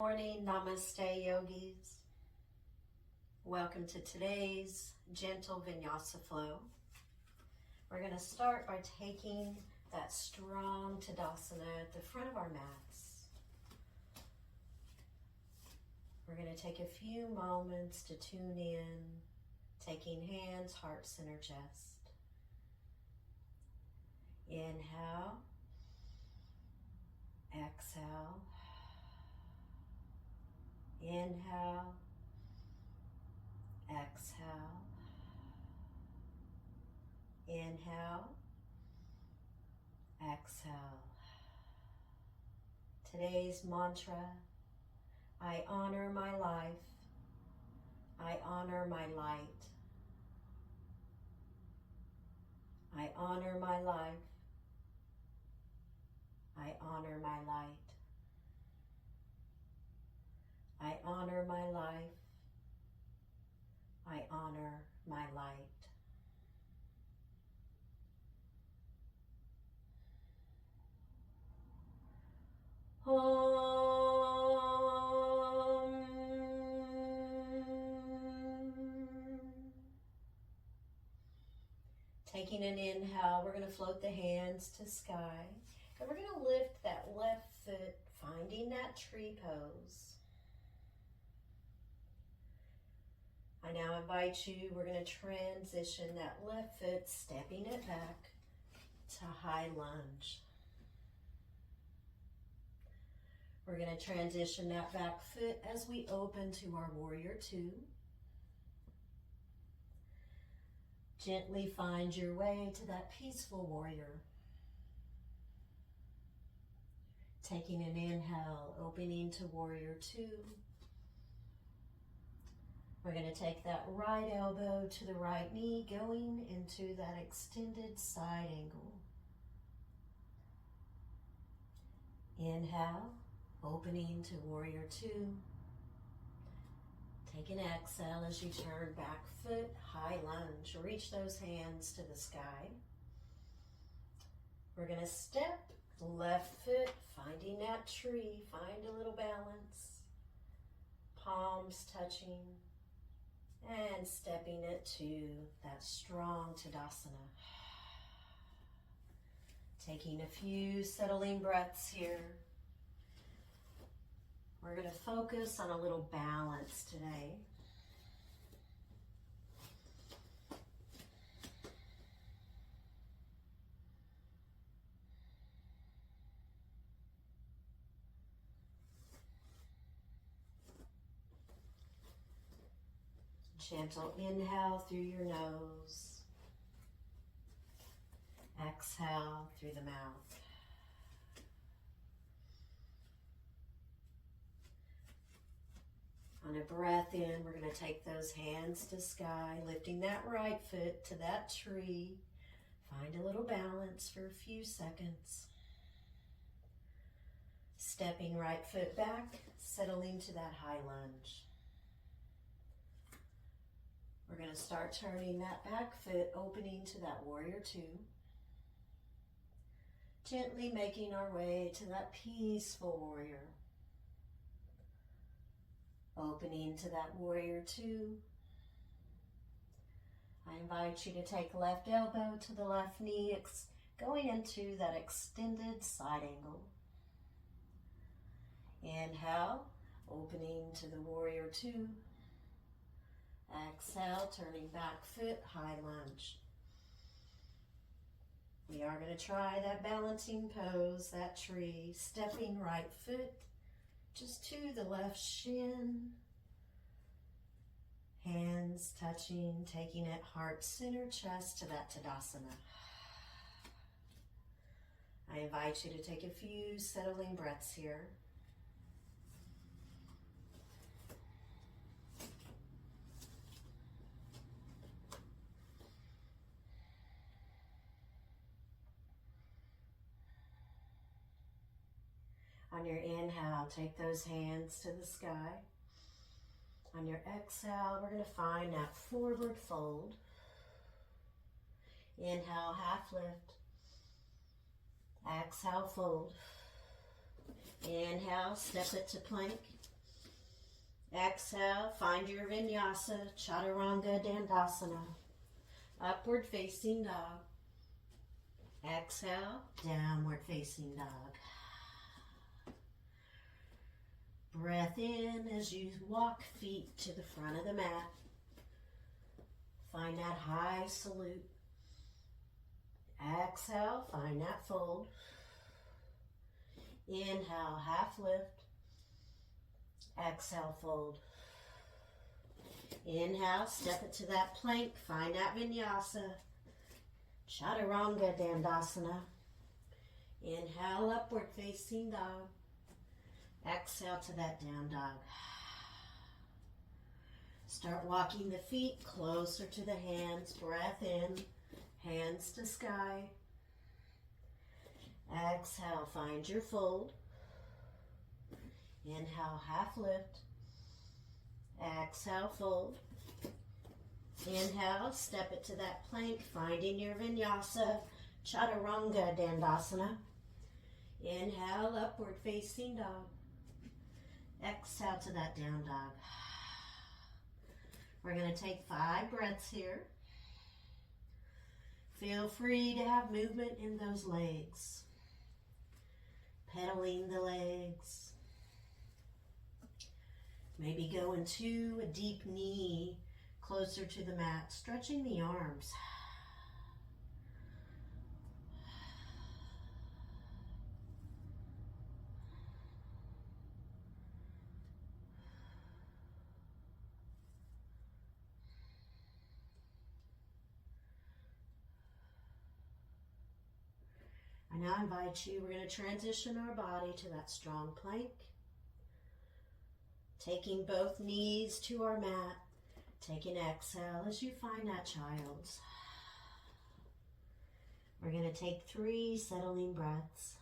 Morning, Namaste yogis. Welcome to today's gentle Vinyasa flow. We're going to start by taking that strong Tadasana at the front of our mats. We're going to take a few moments to tune in, taking hands, heart, center, chest. Inhale, exhale. Inhale, exhale, inhale, exhale. Today's mantra, I honor my life, I honor my light. I honor my life, I honor my light. I honor my life, I honor my light. Om. Taking an inhale, we're going to float the hands to sky, and we're going to lift that left foot, finding that tree pose. I now invite you, we're going to transition that left foot, stepping it back to high lunge. We're going to transition that back foot as we open to our warrior two. Gently find your way to that peaceful warrior. Taking an inhale, opening to warrior two. We're going to take that right elbow to the right knee, going into that extended side angle. Inhale, opening to warrior two. Take an exhale as you turn back foot, high lunge. Reach those hands to the sky. We're going to step left foot, finding that tree, find a little balance. Palms touching. And stepping it to that strong Tadasana. Taking a few settling breaths here. We're going to focus on a little balance today. Gentle inhale through your nose. Exhale through the mouth. On a breath in, we're going to take those hands to sky, lifting that right foot to that tree. Find a little balance for a few seconds. Stepping right foot back, settling to that high lunge. We're going to start turning that back foot, opening to that warrior two. Gently making our way to that peaceful warrior. Opening to that warrior two. I invite you to take left elbow to the left knee, going into that extended side angle. Inhale, opening to the warrior two. Exhale, turning back foot, high lunge. We are going to try that balancing pose, that tree, stepping right foot just to the left shin. Hands touching, taking it heart, center, chest to that Tadasana. I invite you to take a few settling breaths here. On your inhale, take those hands to the sky. On your exhale, we're going to find that forward fold. Inhale, half lift. Exhale, fold. Inhale, step it to plank. Exhale, find your Vinyasa, Chaturanga Dandasana. Upward facing dog. Exhale, downward facing dog. Breath in as you walk feet to the front of the mat. Find that high salute. Exhale, find that fold. Inhale, half lift. Exhale, fold. Inhale, step it to that plank. Find that Vinyasa. Chaturanga Dandasana. Inhale, upward facing dog. Exhale to that down dog. Start walking the feet closer to the hands. Breath in, hands to sky. Exhale, find your fold. Inhale, half lift. Exhale, fold. Inhale, step it to that plank, finding your Vinyasa, Chaturanga Dandasana. Inhale, upward facing dog. Exhale to that down dog. We're going to take 5 breaths here. Feel free to have movement in those legs. Pedaling the legs. Maybe go into a deep knee closer to the mat, stretching the arms. I now invite you, we're going to transition our body to that strong plank. Taking both knees to our mat. Take an exhale as you find that child's. We're going to take 3 settling breaths.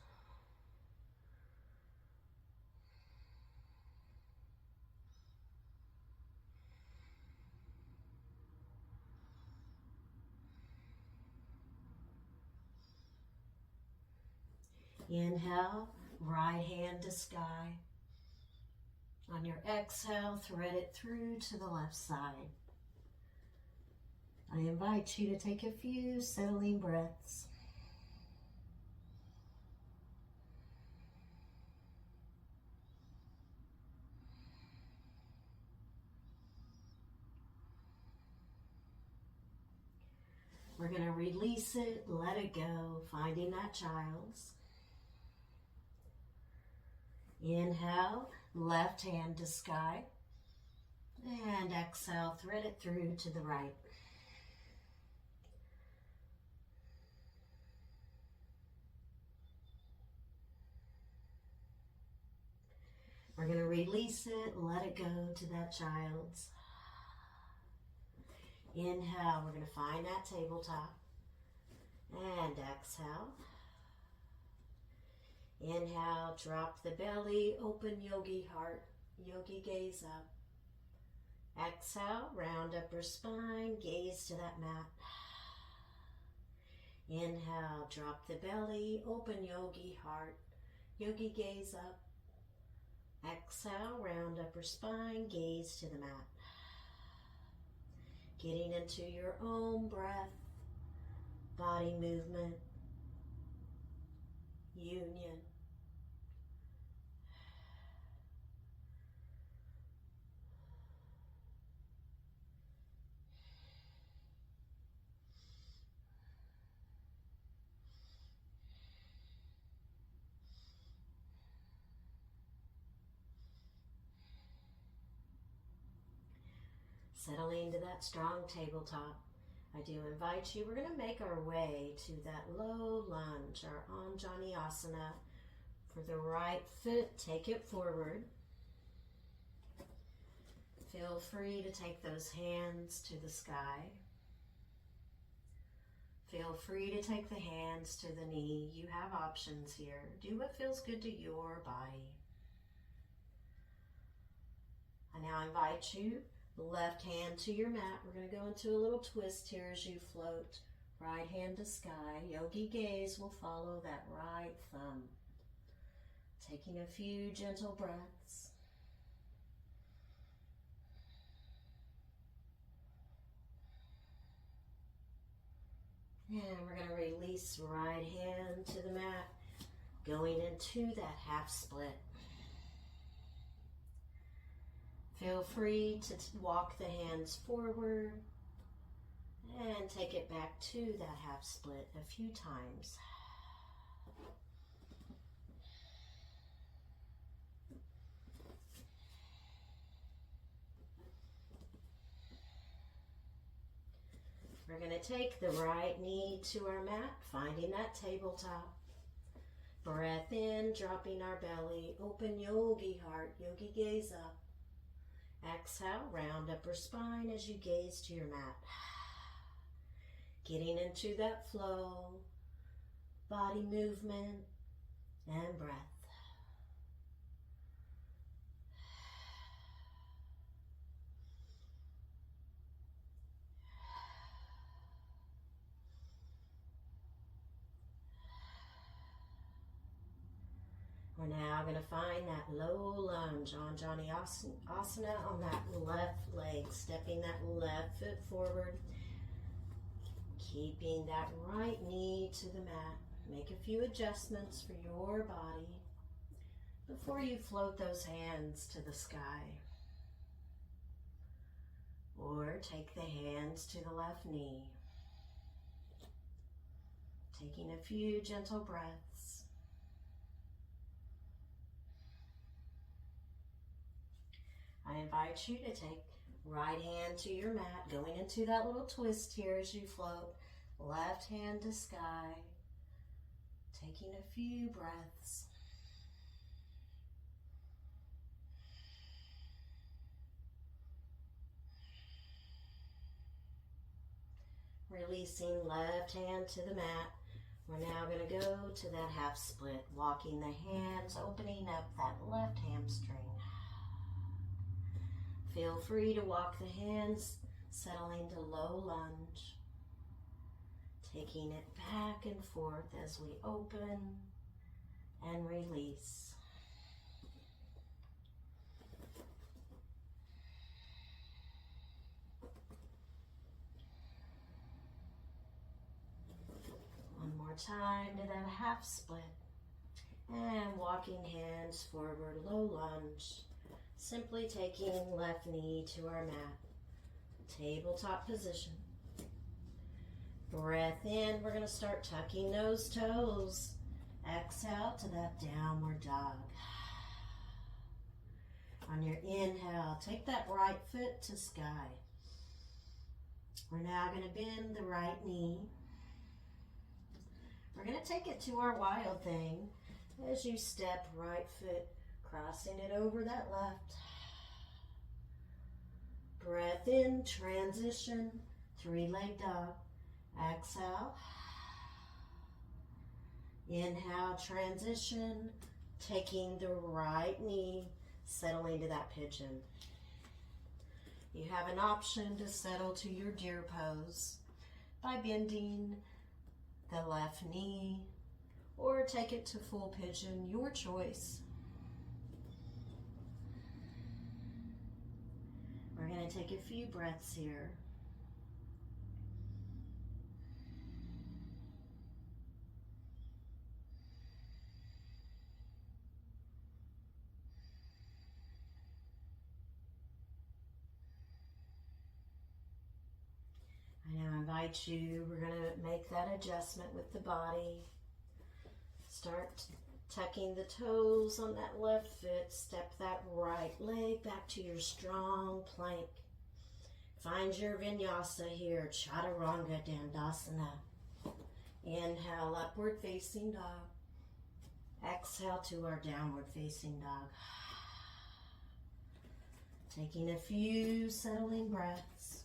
Inhale, right hand to sky. On your exhale, thread it through to the left side. I invite you to take a few settling breaths. We're going to release it, let it go, finding that child's. Inhale, left hand to sky. And exhale, thread it through to the right. We're going to release it, let it go to that child's. Inhale, we're going to find that tabletop. And exhale. Inhale, drop the belly, open yogi heart, yogi gaze up. Exhale, round upper spine, gaze to that mat. Inhale, drop the belly, open yogi heart, yogi gaze up. Exhale, round upper spine, gaze to the mat. Getting into your own breath, body movement, union. Settling to that strong tabletop. I do invite you, we're going to make our way to that low lunge, our Anjaneyasana. For the right foot, take it forward. Feel free to take those hands to the sky. Feel free to take the hands to the knee. You have options here. Do what feels good to your body. I now invite you, the left hand to your mat. We're going to go into a little twist here as you float. Right hand to sky. Yogi gaze will follow that right thumb. Taking a few gentle breaths. And we're going to release right hand to the mat, going into that half split. Feel free to walk the hands forward and take it back to that half split a few times. We're going to take the right knee to our mat, finding that tabletop. Breath in, dropping our belly. Open yogi heart, yogi gaze up. Exhale, round upper spine as you gaze to your mat. Getting into that flow, body movement, and breath. We're now going to find that low lunge on Asana on that left leg, stepping that left foot forward, keeping that right knee to the mat. Make a few adjustments for your body before you float those hands to the sky. Or take the hands to the left knee. Taking a few gentle breaths. I invite you to take right hand to your mat, going into that little twist here as you float. Left hand to sky. Taking a few breaths. Releasing left hand to the mat. We're now going to go to that half split, walking the hands, opening up that left hamstring. Feel free to walk the hands, settling to low lunge. Taking it back and forth as we open and release. One more time to that half split. And walking hands forward, low lunge. Simply taking left knee to our mat. Tabletop position. Breath in, we're going to start tucking those toes. Exhale to that downward dog. On your inhale, take that right foot to sky. We're now going to bend the right knee. We're going to take it to our wild thing as you step right foot, crossing it over that left. Breath in, transition, three-leg dog. Exhale. Inhale, transition, taking the right knee, settling to that pigeon. You have an option to settle to your deer pose by bending the left knee or take it to full pigeon, your choice. We're going to take a few breaths here. I now invite you, we're going to make that adjustment with the body. Start tucking the toes on that left foot. Step that right leg back to your strong plank. Find your Vinyasa here, Chaturanga Dandasana. Inhale, upward facing dog. Exhale to our downward facing dog. Taking a few settling breaths.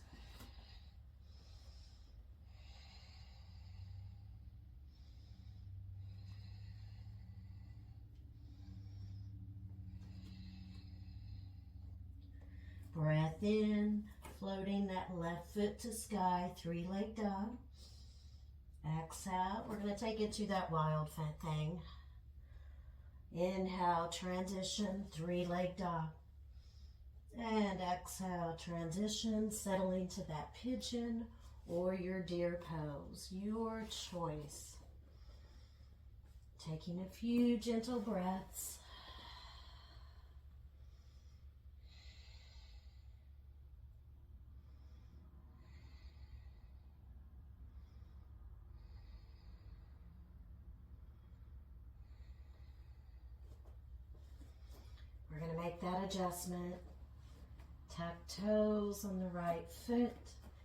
Breath in, floating that left foot to sky, three-leg dog. Exhale, we're going to take it to that wild thing. Inhale, transition, three-leg dog. And exhale, transition, settling to that pigeon or your deer pose, your choice. Taking a few gentle breaths. We're going to make that adjustment. Tuck toes on the right foot.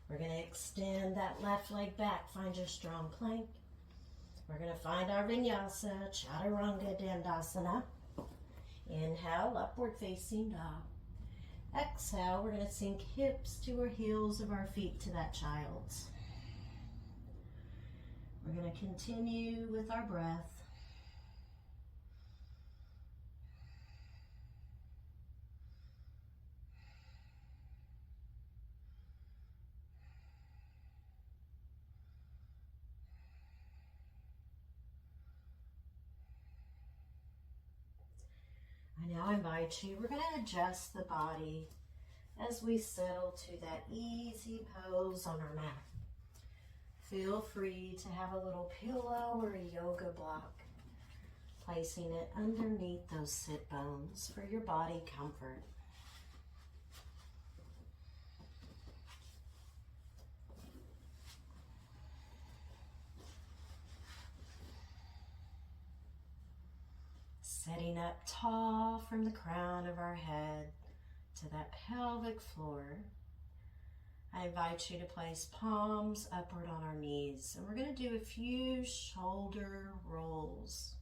We're going to extend that left leg back. Find your strong plank. We're going to find our Vinyasa, Chaturanga Dandasana. Inhale, upward facing dog. Exhale, we're going to sink hips to our heels of our feet to that child's. We're going to continue with our breath. I now invite you, we're going to adjust the body as we settle to that easy pose on our mat. Feel free to have a little pillow or a yoga block, placing it underneath those sit bones for your body comfort. Sitting up tall from the crown of our head to that pelvic floor, I invite you to place palms upward on our knees, and we're going to do a few shoulder rolls.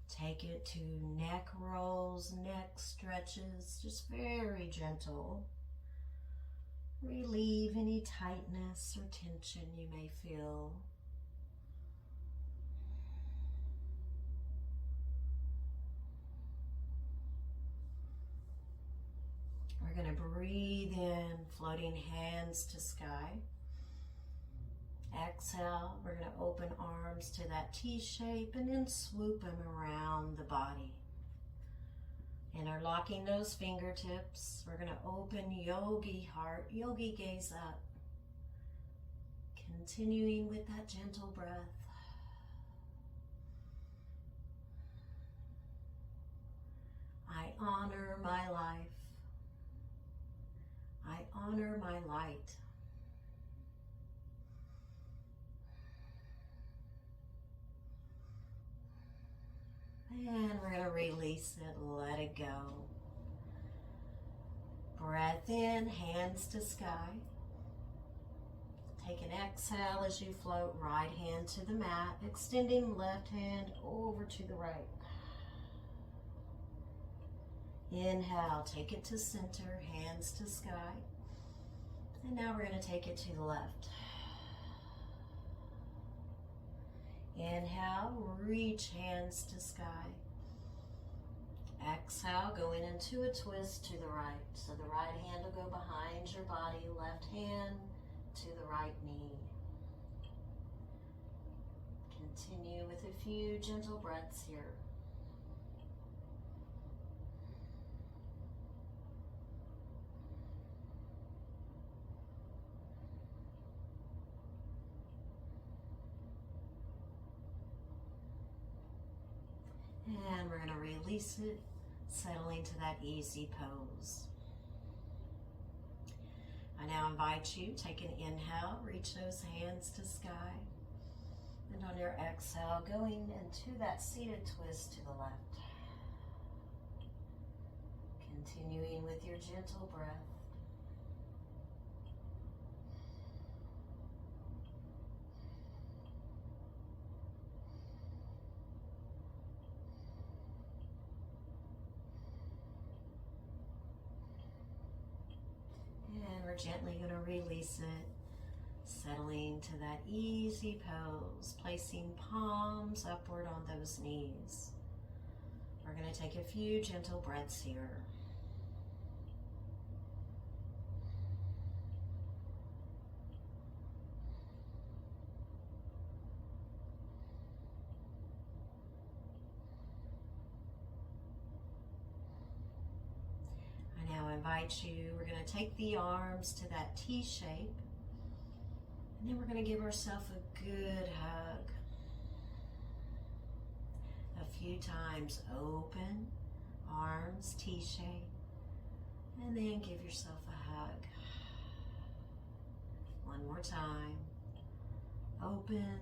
Take it to neck rolls, neck stretches, just very gentle. Relieve any tightness or tension you may feel. We're going to breathe in, floating hands to sky. Exhale, we're going to open arms to that T shape and then swoop them around the body. Interlocking those fingertips, we're going to open yogi heart, yogi gaze up. Continuing with that gentle breath. I honor my life. I honor my light. And we're going to release it, let it go. Breath in, hands to sky. Take an exhale as you float right hand to the mat, extending left hand over to the right. Inhale, take it to center, hands to sky. And now we're going to take it to the left. Inhale, reach hands to sky. Exhale, going into a twist to the right. So the right hand will go behind your body, left hand to the right knee. Continue with a few gentle breaths here. And we're going to release it, settling to that easy pose. I now invite you, take an inhale, reach those hands to sky. And on your exhale, going into that seated twist to the left. Continuing with your gentle breath. And we're gently going to release it, settling to that easy pose, placing palms upward on those knees. We're going to take a few gentle breaths here. I now invite invite you, we're going to take the arms to that T shape, and then we're going to give ourselves a good hug. A few times, open, arms, T shape, and then give yourself a hug. One more time, open,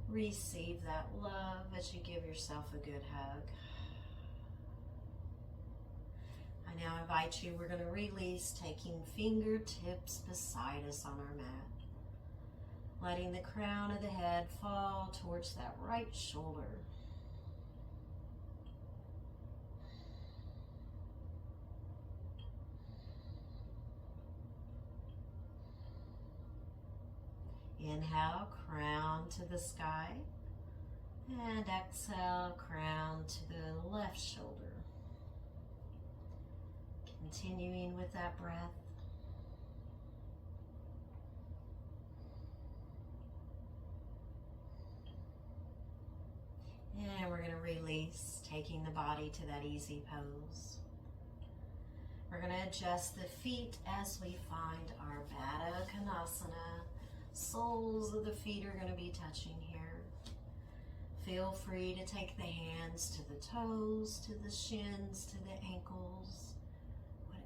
receive that love as you give yourself a good hug. I now invite you, we're going to release, taking fingertips beside us on our mat. Letting the crown of the head fall towards that right shoulder. Inhale, crown to the sky. And exhale, crown to the left shoulder. Continuing with that breath. And we're going to release, taking the body to that easy pose. We're going to adjust the feet as we find our Baddha Konasana. Soles of the feet are going to be touching here. Feel free to take the hands to the toes, to the shins, to the ankles.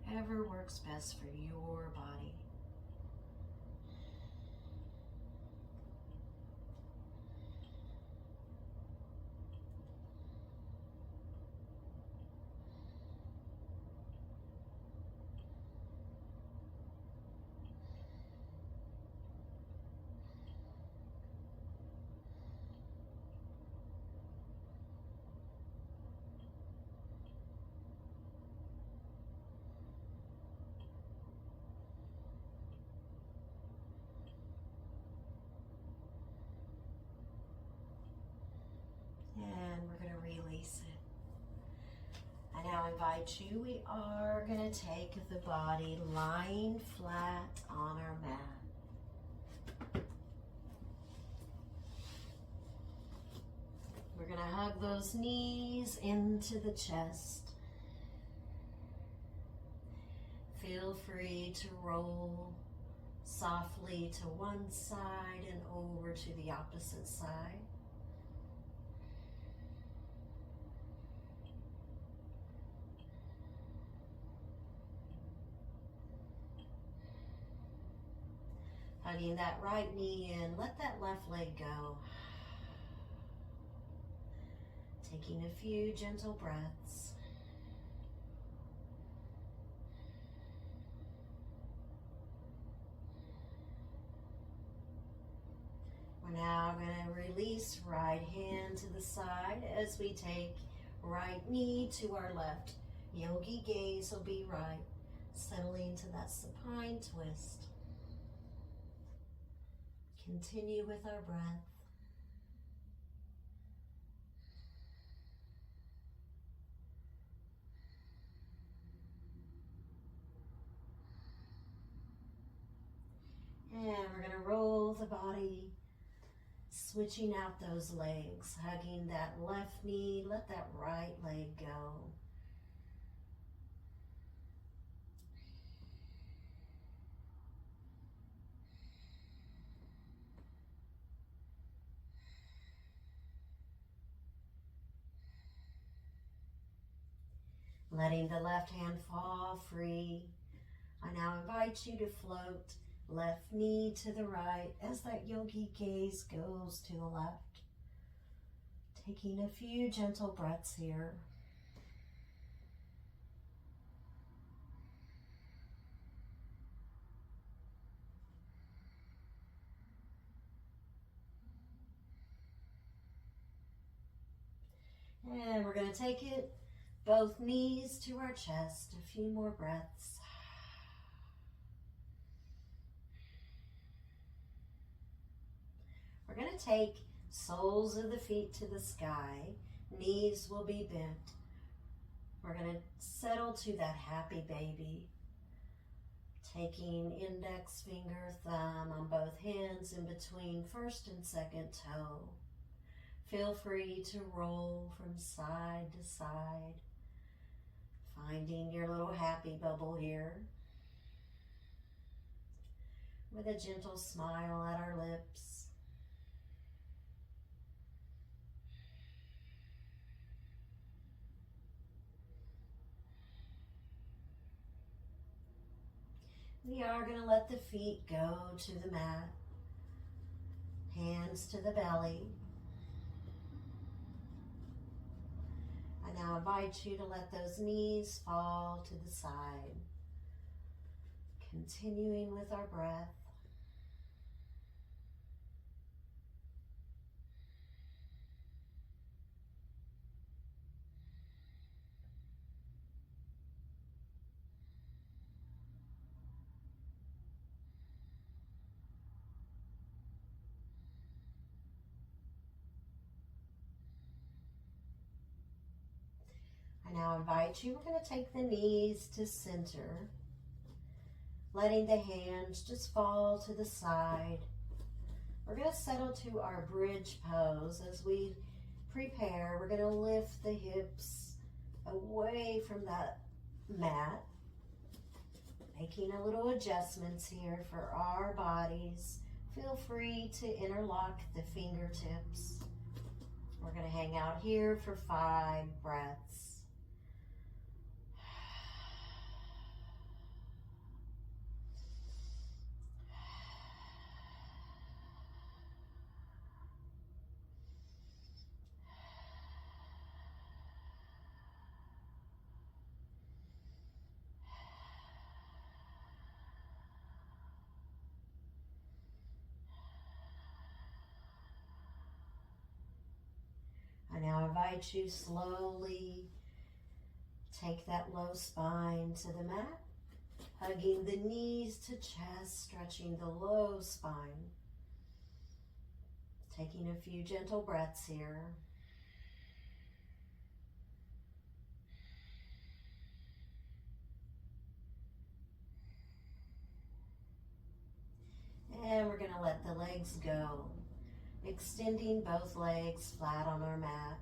Whatever works best for your body. And we're going to release it. I now invite you, we are going to take the body lying flat on our mat. We're going to hug those knees into the chest. Feel free to roll softly to one side and over to the opposite side. Hugging that right knee in, let that left leg go. Taking a few gentle breaths. We're now going to release right hand to the side as we take right knee to our left. Yogi gaze will be right, settling to that supine twist. Continue with our breath. And we're going to roll the body, switching out those legs, hugging that left knee, let that right leg go. Letting the left hand fall free. I now invite you to float left knee to the right as that yogi gaze goes to the left. Taking a few gentle breaths here. And we're going to take it both knees to our chest. A few more breaths. We're going to take soles of the feet to the sky. Knees will be bent. We're going to settle to that happy baby. Taking index finger, thumb on both hands in between first and second toe. Feel free to roll from side to side, Finding your little happy bubble here with a gentle smile at our lips. We are going to let the feet go to the mat, hands to the belly. I now invite you to let those knees fall to the side, continuing with our breath. I now invite you, we're going to take the knees to center, letting the hands just fall to the side. We're going to settle to our bridge pose. As we prepare, we're going to lift the hips away from that mat, making a little adjustments here for our bodies. Feel free to interlock the fingertips. We're going to hang out here for 5 breaths. I now invite you slowly take that low spine to the mat, hugging the knees to chest, stretching the low spine. Taking a few gentle breaths here. And we're going to let the legs go, extending both legs flat on our mat.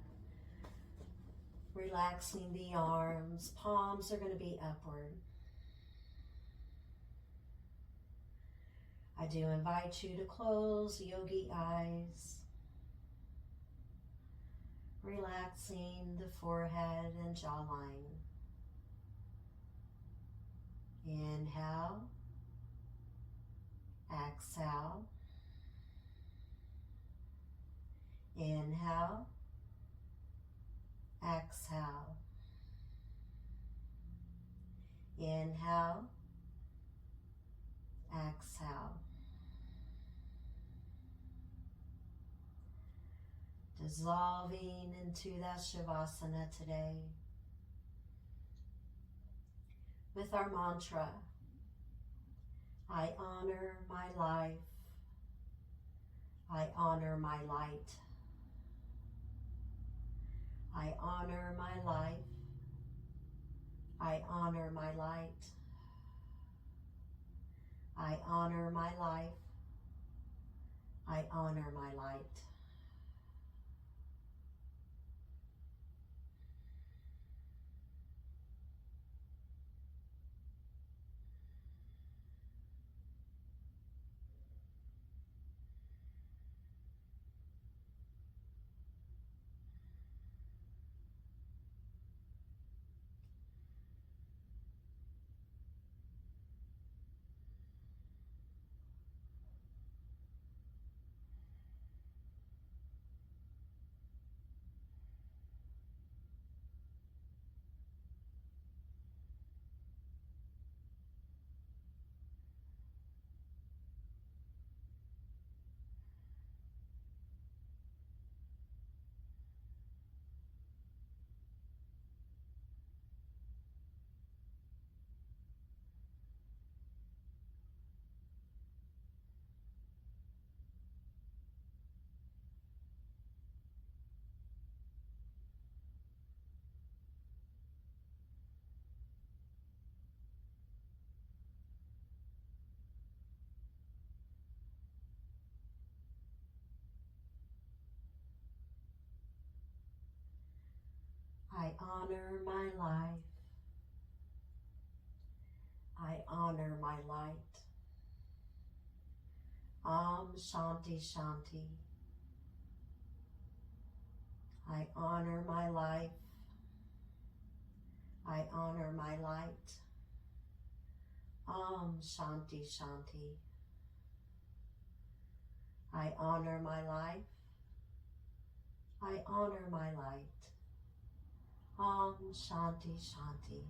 Relaxing the arms, palms are going to be upward. I do invite you to close yogi eyes, relaxing the forehead and jawline. Inhale, exhale, inhale, exhale, inhale, exhale. Dissolving into that Shavasana today with our mantra, I honor my life, I honor my light, I honor my life, I honor my light, I honor my life, I honor my light. I honor my life, I honor my light. Om Shanti Shanti. I honor my life. I honor my light. Om Shanti Shanti. I honor my life. I honor my light. Om Shanti Shanti.